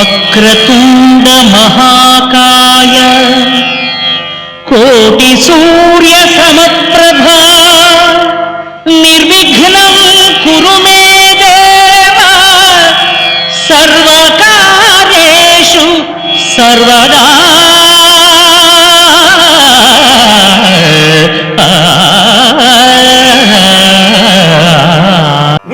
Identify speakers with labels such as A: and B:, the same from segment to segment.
A: వక్రతుండ మహాకాయ కోటి సూర్య సమప్రభా నిర్విఘ్నం కురు మే దేవ సర్వకార్యేషు సర్వదా.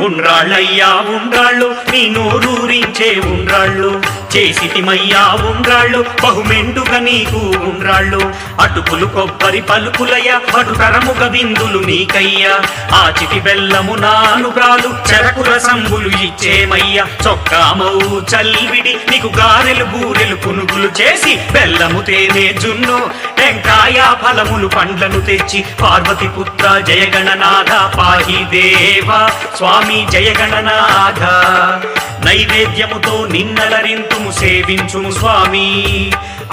B: ఉండ్రాళ్ళయ్యా ఉండ్రాళ్ళు నీ నోరూరించే ఉండ్రాళ్ళు చేసిటిమయ్యా ఉండ్రాళ్ళు బహుమెండుగా నీకు ఉండ్రాళ్ళు అటుకులు కొబ్బరి పలుకులయ్య అటు తరముగ విందులు నీకయ్యా ఆ చిటి బెల్లము నానుబ్రాలు చెరకు రసంబులు ఇచ్చేమయ్యా చొక్కామౌ చల్విడి నీకు గారెలు బూరెలు పునుగులు చేసి బెల్లము తేనె జున్ను టెంకాయ ఫలములు పండ్లను తెచ్చి పార్వతి పుత్ర జయగణనాథ పాహి దేవా స్వామి జయగణనాథ. నైవేద్యముతో నిన్నలరింతుము సేవించుము స్వామి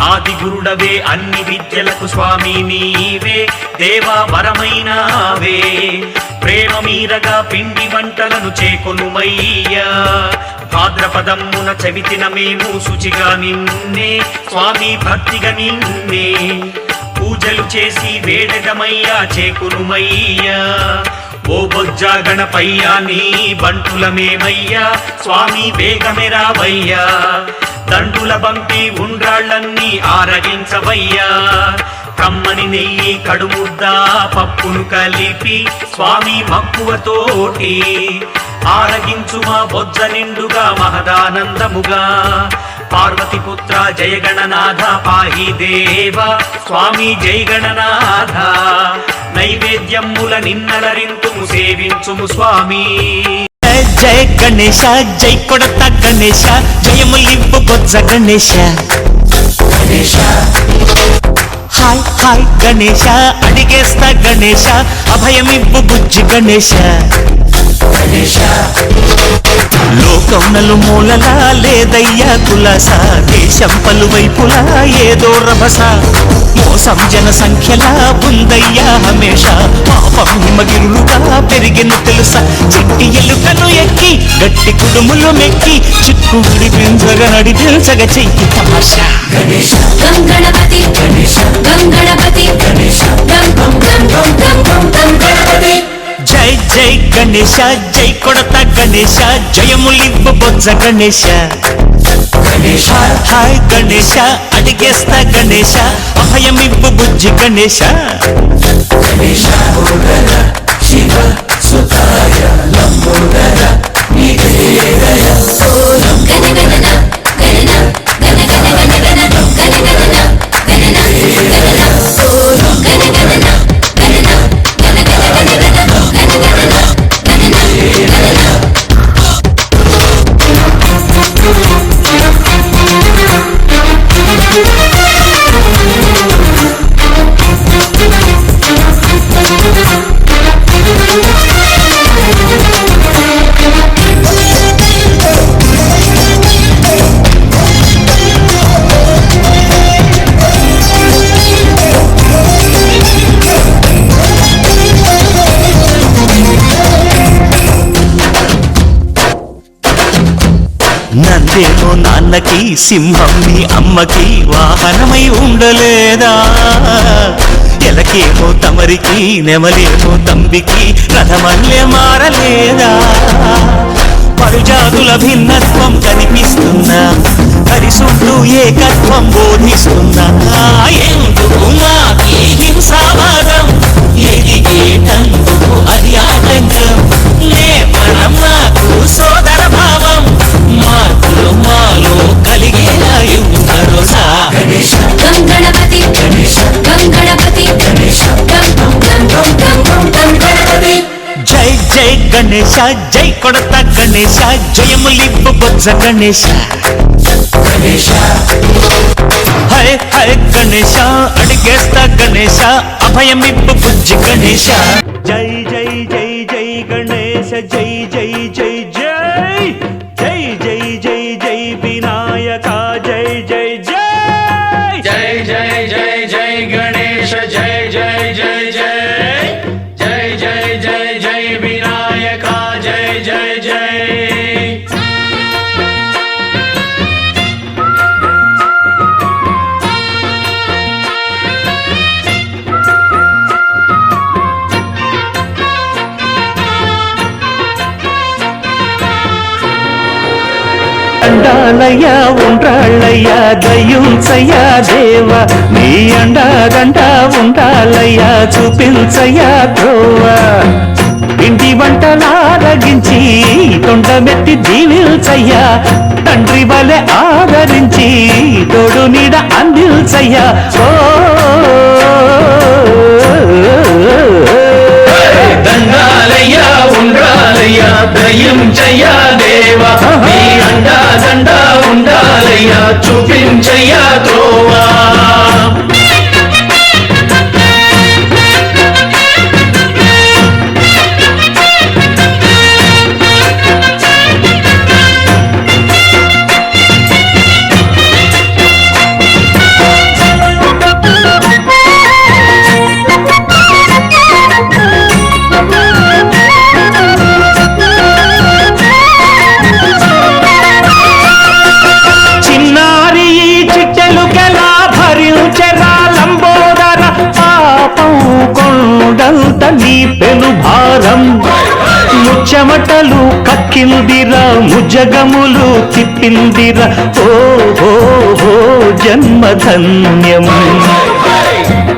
B: ఆది గురుడవే అన్ని విద్యలకు స్వామి నీవే దేవా వరమైనావే ప్రేమ మీరగా పిండి వంటలను చేకొనుమయ్యా భాద్రపదమ్మున చవితిన మేము శుచిగా నిన్నే స్వామి భక్తిగా నిన్నే పూజలు చేసి వేడగమయ్యా చేకొనుమయ్యా ఓ బొజ్జా గణపయ్యా నీ బంటులమేమయ్యా స్వామి వేగమెరావయ్యా దండుల బంపి ఉండ్రాళ్ళన్నీ ఆరగించవయ్యా కమ్మని నెయ్యి కడుముద్ద పప్పును కలిపి స్వామి మక్కువతోటి ఆరగించు మా బొజ్జ నిండుగా మహదానందముగా పార్వతి పుత్ర జయగణనాథ పాహి దేవా స్వామి జయగణనాథ. నైవేద్యముల నిన్నలరింతుము సేవించుము స్వామి.
A: జయ గణేశ జై కొడత గణేశ జయములివ్వు బొజ్జ గణేశ. హాయ్ హాయ్ గణేశ అడిగేస్తా గణేశ అభయమివ్వు బుజ్జి గణేశ. లోకం నలుమూలలా లేదయ్యా కులాస దేశం పలువైపులా ఏదో రభస మోసం జన సంఖ్యలా ఉందయ్యా హమేష పాపం హిమగిరులుగా పెరిగిన తెలుసా చిట్టి ఎలుకను ఎక్కి గట్టి కుడుములు మెక్కి చిక్కుడి పింజగ నడిపించగ చెయ్యి తమాషా.
C: గణపతి గణపతి
A: జై జై గణేశ జై కొడత గణేశ జయములివ్వు బొజ్జ గణేశ. హాయ్ గణేశ అడిగేస్తా గణేశ అభయమివ్వు బుజ్జి గణేశ.
D: శివ సుతాయ లంబోదర
A: నందేమో నాన్నకి సింహం నీ అమ్మకి వాహనమై ఉండలేదా ఎలకేమో తమరికి నెమలేమో తంబికి రథమల్లె మారలేదా పరుజాతుల భిన్నత్వం కనిపిస్తున్నా హరిసుడు ఏకత్వం బోధిస్తున్నా ఎందుకు మాకి హింసావాదం ఎదిగేటందుకు అది ఆటంకం నేపరం నాకు సోదర భావం మార్పులు మాలో కలిగేలా ఇవ్వు భరోసా.
C: గణపతి గణపతి
A: జై జై గణేశ జై కొడత గణేశ జయములివ్వు బొజ్జ గణేశ. హై హై గణేశ అడిగేస్తా గణేశ అభయమివ్వు బుజ్జి గణేశ. జై జై జై జై గణేశ జై జై జై జై జై జై జై జై వినాయక జై జై జై
D: జై జై జై జై గణేశ జై జై జై జై జై జై జై జై వినాయక జై జై జై.
A: ఉండ్రాళ్ళయ్యా ఉండ్రాళ్ళయ్యా దయ్యుంచయ్యా దేవ నీ అండాదండ ఉండాలయ్యా చూపించయ్యా త్రోవ ఇంటి వంటలారగించి తొండమెత్తి దీవిల్చయ్యా తండ్రి వలె ఆదరించి తోడు నీడ అందిల్చయ్యా ఓ
D: దండాలయ్యా ఉండాలయ్యా దయ్యుంచయ్యా దేవా నీ అండా దండ ఉండాలయ్యా చూపించయ్యా త్రోవా
A: నీ పెను భారం ముచ్చమటలు కక్కిందిరా ముజగములు తిప్పిందిరా ఓ జన్మధన్యం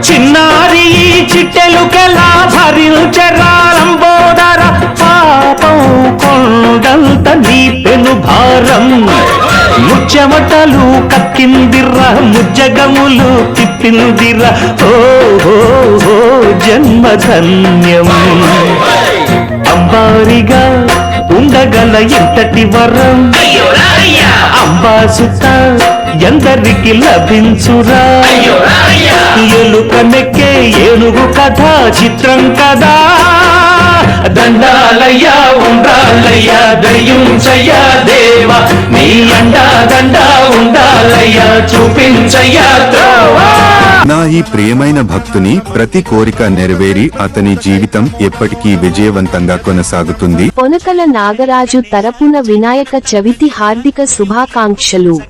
A: చిన్నారి చిట్టెలు కెలా భరించరాలంబోదర పాపం కొండంత నీ పెను భారం ముచ్చమటలు కక్కిందిరా ముజ్జగములు తిప్పిందిరా ఓ జన్మధన్యం అంబారిగా ఉండగల ఎంతటి వరం అంబాసుత ఎందరికి లభించురా ఎలుక మెక్కే ఏనుగు కథ చిత్రం కదా దండాలయ్యా ఉండాలయ్యా దయ్యుంచయ్యా దేవా నీ అండా దండ ఉండాలయ్యా చూపించయ్యా త్రోవా
E: నా ఈ ప్రియమైన భక్తుని ప్రతి కోరిక నెరవేరి అతని జీవితం ఎప్పటికీ విజయవంతంగా కొనసాగుతుంది.
F: పొనకల నాగరాజు తరపున వినాయక చవితి హార్దిక శుభాకాంక్షలు.